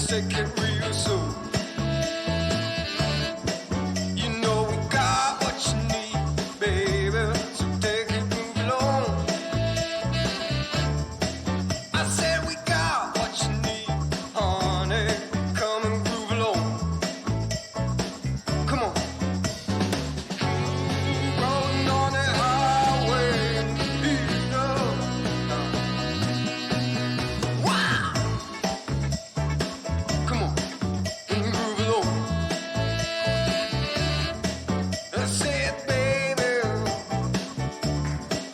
take it real soon. You know we got what you need, baby, so take it, move along. I said we got what you need, honey, come and groove along. Come on. Rolling on the highway, you know. Wow. Come on, and groove along. I said, baby,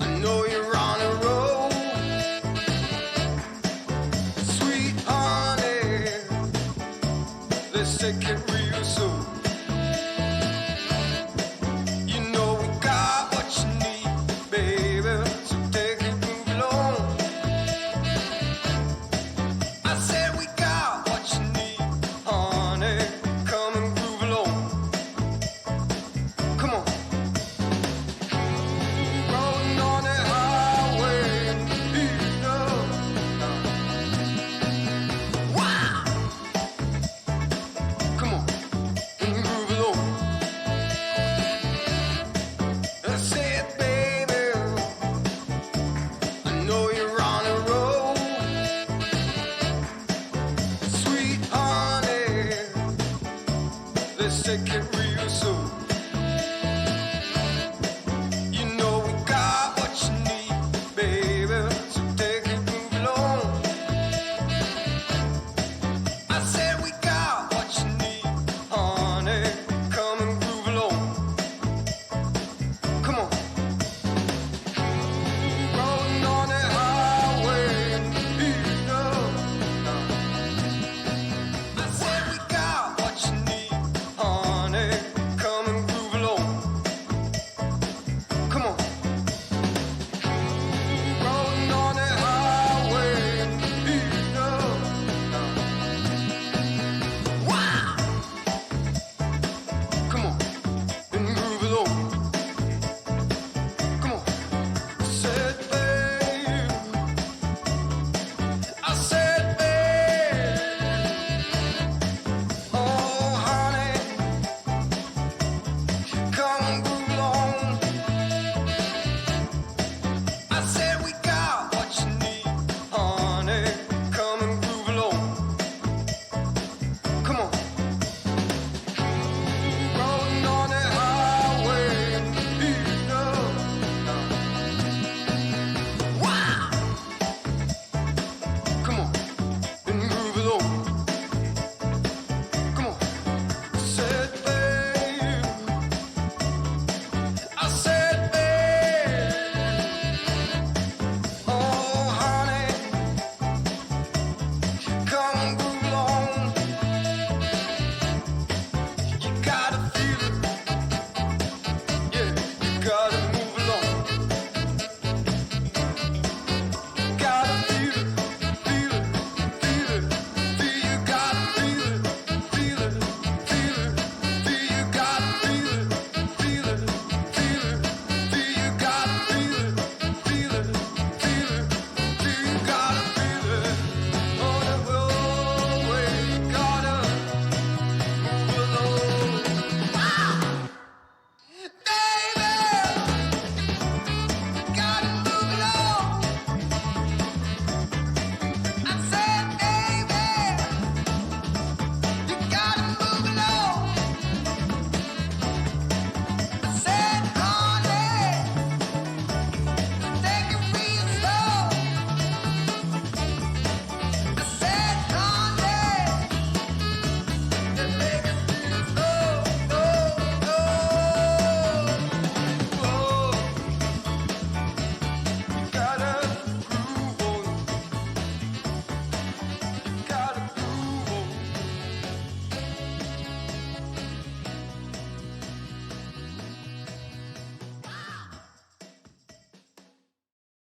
I know you're on a roll. Sweet honey, let's take it real soon. You know we got what you need, baby, so take it, move along. I said we got what you need, honey, come and groove along. Come on. Rolling on the highway, you know. Wow. Come on, and groove along. I said, baby, I know you're on a roll. Sweet honey, let's take it real soon. You know we got what you need, baby, so take it, move along. I said we got what you need, honey, come and groove along. Come on. Rolling on the highway, you know. I said we got what you need, honey, come and groove along. Come on. Rolling on the highway, you know. Wow. Come on, and groove along. Come on. Said, babe. I said, babe. Oh, honey, come and groove along. I said